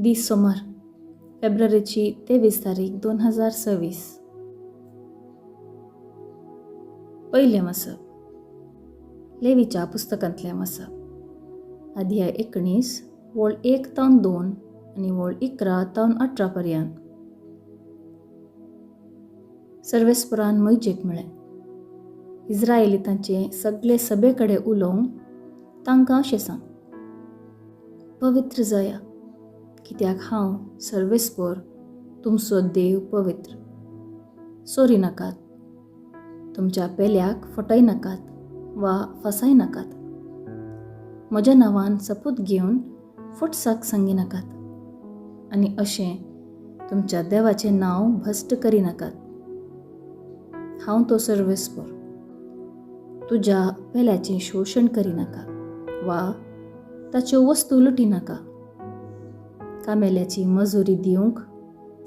दीस सोमार, फेब्रुवारीची 23 तारीख 2026. पहिले मसब, लेवीच्या पुस्तकांतले मसब, अध्याय 19, वोळ 1 ते 2 आणि वोळ 11 ते 18 पर्यंत. सर्वेस्परान मोइजेक म्हळें, इस्रायली तांचे सगळे सभेकडे उलोवंक तांकां अशें सांग, पवित्र जाया, कित्याक हांव सर्वेस्पर तुमचो देव पवित्र. चोरी नाकात, तुमच्या पेल्याक फटय नाकात वा फसाय नाकात, म्हज्या नांवान सपूत घेवन फुटसाक सांगी नाकात आनी अशें तुमच्या देवाचें नांव भश्ट करी नाकात. हांव तो सर्वेस्पर. तुज्या पेल्याचें शोशण करी नाका वा ताच्यो वस्तू लुटी नाका. कामेल्याची मजुरी दिवंक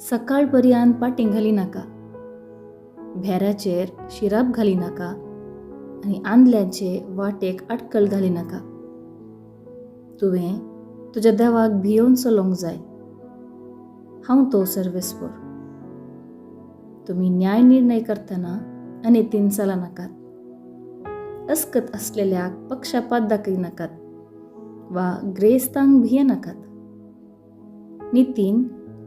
सकाळ पर्यंत पाटीं घाली नाका. भेराचेर शिराब घाली नाका आनी आंदल्यांचे वाटेक आडकल घाली नाका. तुवें तुज्या देवाक भियोवन चलोवंक जाय. हांव तो सर्वेस्पर. तुमी न्याय निर्णय करतना अनितीन चला नाकात. अस्कत असलेल्याक पक्षपात दाखय नाकात वा ग्रेस्तांक भिये नाकात. नितीन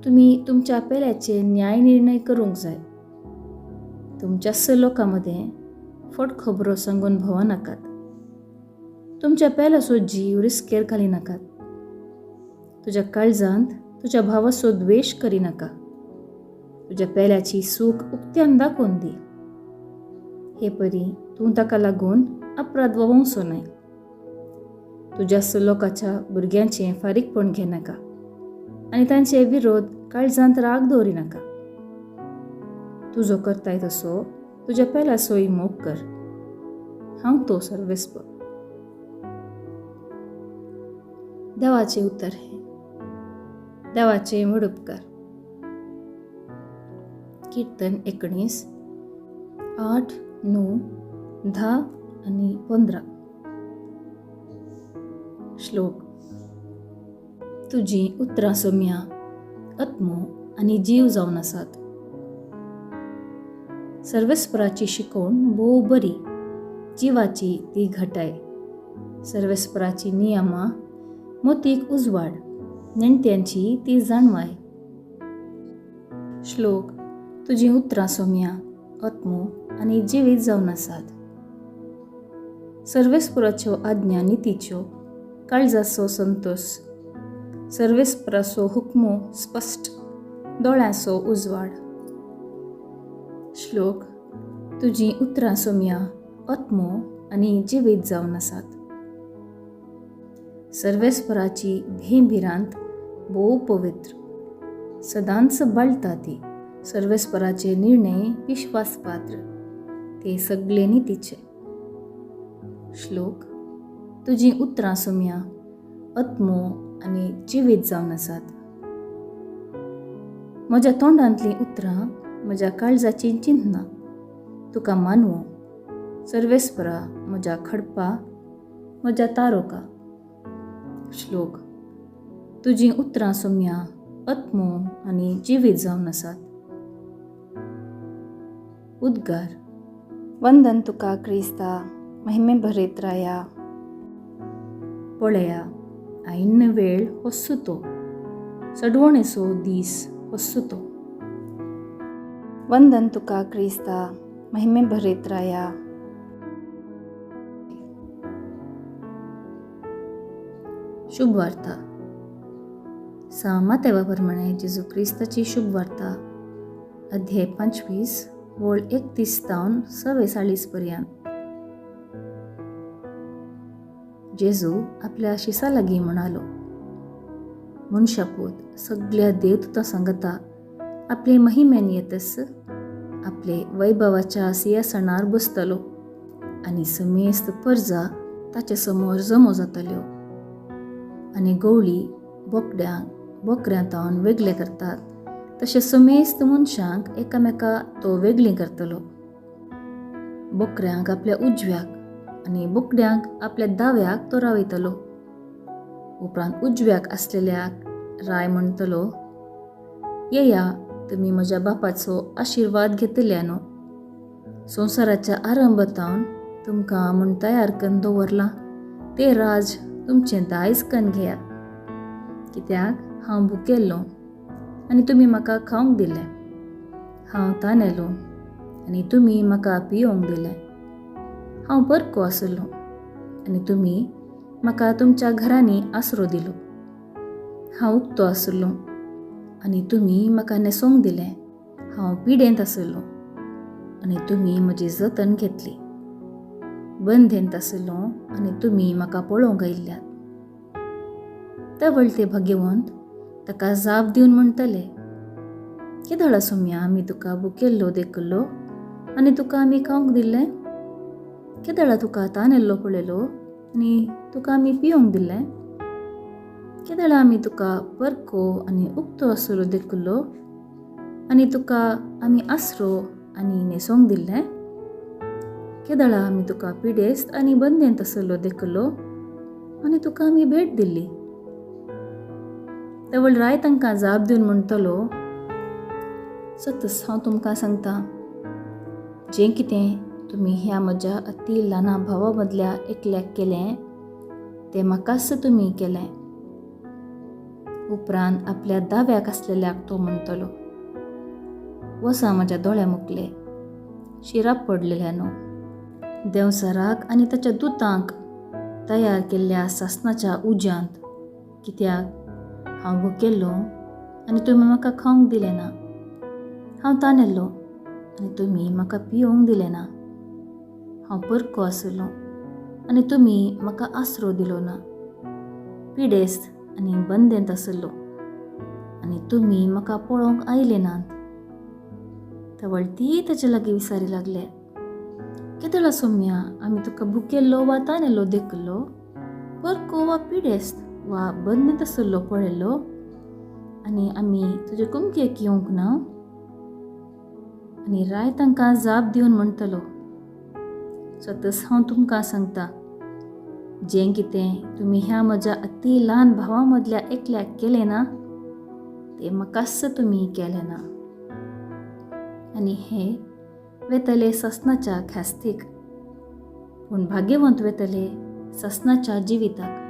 तुमी तुमच्या पेल्याचे न्याय निर्णय करूंक जाय. तुमच्या लोकांमध्ये फट खबरो सांगून भोंव नाकात. तुमच्या पेल्याचो जीव रिस्केर घाली नाकात. तुज्या काळजांत तुज्या भावाचो द्वेश करी नाका. तुज्या पेल्याची सूख उक्त्यान दाखोवन दी. हे परी तूं ताका लागून अपराध ववंसो न्हय. तुज्या लोकाच्या भुरग्यांचें फारीकपण घे नाका आनी तांचे विरोध काळजांत राग दवरी नाका. तुजो करताय तसो तुज्या पेल्याचोय मोग कर. हांव तो सर्वेस्पर. देवाचे उतर हे, देवाचे मुडुपकार. कीर्तन 19, 8, 9, 10 आणि 15. श्लोक. तुजी उतरां सोम्या आत्मो आनी जीव जावन आसात. सर्वेस्पराची शिकवण भोव बरी, जिवाची ती घटाय. सर्वेस्पराची नियमां मोतीक उजवाड, नेणट्यांची ती जाणवाय. श्लोक. तुजी उतरां सोम्या आत्मो आनी जिवीत जावन आसात. सर्वेस्पराच्यो आज्ञा नितीच्यो, काळजाचो संतोष. सर्वेस्पराचो हुक्मो स्पश्ट, दोळ्यांचो उजवाड. श्लोक. तुजी उतरां सोम्या आत्मो आनी जिवीत जावन आसात. सर्वेस्पराची भेंभिरांत भोव पवित्र, सदांच बाळटा ती. सर्वेस्पराचे निर्णय विश्वासपात्र, ते सगळे नितीचे. श्लोक. तुजी उतरां सोम्या आत्मो आनी जिवीत जावन आसात. म्हज्या तोंडांतलीं उतरां म्हज्या काळजाची चिंतना तुका मानवो. सर्वेस्परा म्हज्या खडपा, म्हज्या तारोका. श्लोक. तुजी उतरां सोम्या आत्मो आनी जिवीत जावन आसात. उद्गार. वंदन तुका क्रिस्ता, महिमे भरीत राया. पळया, आईन वेळ होस्सुतो, सडवणेचो दीस होस्सुतो. वंदन तुका क्रिस्ता, महिमे भरीत राया. शुभ वार्ता. मातेवाप्रमाणे जेजू क्रिस्ताची शुभ वार्ता, अध्याय 25, वोळ 31 ते 46 पर्यंत. जेजू आपल्या शिसा लागीं म्हणालो, मनशापूत सगळ्या देवदूतां सांगता आपले महिमेन येतस आपले वैभवाच्या सिंहासनार बसतलो आनी समेस्त परजा ताचे समोर जमो जातल्यो. आनी गवळी बोकड्यांक बोकऱ्यांतावन वेगळे करतात तशें समेस्त मनशांक एकामेका तो वेगळीं करतलो. बोकऱ्यांक आपल्या उजव्याक आनी बोकड्यांक आपल्या दाव्याक तो रावयतलो. उपरांत उजव्याक आसलेल्याक राय म्हणटलो, येया तुमी म्हज्या बापाचो आशिर्वाद घेतल्यानो. संवसाराच्या आरंभतावन तुमकां म्हूण तयार करून दवरलां तें राज तुमचें दायज करून घेयात. कित्याक हांव भुकेल्लो आनी तुमी म्हाका खावंक दिलें, हांव तानेलो आनी तुमी म्हाका पियोंक दिलें, हांव परको आसलो आनी तुमी म्हाका तुमच्या घरांनी आसरो दिलो, हांव उक्तो आसलो आनी तुमी म्हाका न्हेसोंक दिलें, हांव पिडेंत आसलो आनी तुमी म्हजी जतन घेतली, बंदेंत आसलो आनी तुमी म्हाका पळोवंक आयिल्ल्यात. तेवळ ते भाग्यवंत ताका जाप दिवन म्हणटले, केदळा सोम्या आमी तुका भुकेल्लो देखलो आनी तुका आमी खावंक दिलें? केदळा तुका तानेल्लो पळयलो आनी तुका आमी पियोंक दिलें? केदळा आमी तुका परको आनी उक्तो आसलो देखलो आनी तुका आमी आसरो आनी न्हेसोंक दिलें? केदळा आमी तुका पिडेस्त आनी बंदेंत आसलो देखलो आनी तुका आमी भेट दिल्ली? तेवळ राय तांकां जाप दिवन म्हणटलो, सतस हांव तुमकां सांगता, जें कितें तुमी ह्या म्हज्या अती ल्हाना भावा मदल्या एकल्याक केलें तें म्हाकाच तुमी केलें. उपरांत आपल्या दाव्याक आसलेल्याक तो म्हणटलो, वसा म्हज्या दोळ्या मुखले, शिराप पडलेल्यानो. देंवसाराक आनी ताच्या दुतांक तयार केल्ल्या सासणाच्या उज्यांत, कित्याक हांव भुकेल्लो आनी तुमी म्हाका खावंक दिलें ना, हांव तानेल्लो आनी तुमी म्हाका पियोंक दिलें ना, हांव परको आसलो आनी तुमी म्हाका आसरो दिलो ना, पिडेस्त आनी बंदेंत आसलो आनी तुमी म्हाका पळोवंक आयले नात. तेवळ ती ताचे लागीं विचारी लागले, केदळा सोम्या आमी तुका भुकेल्लो वा तानेल्लो देखलो, परको वा पिडेस्त वा बंदेंत आसलो पळयलो आनी आमी तुजे कुमकेक येवंक ना? आनी राय तांकां जाप दिवन म्हणटलो, सतस हांव तुमकां सांगता, जें कितें तुमी ह्या म्हज्या अती ल्हान भावा मदल्या एकल्याक केलें ना तें म्हाकाच तुमी केलें ना. आनी हे वेतले ससनाच्या ख्यास्तीक, पूण भाग्यवंत वेतले ससनाच्या जिविताक.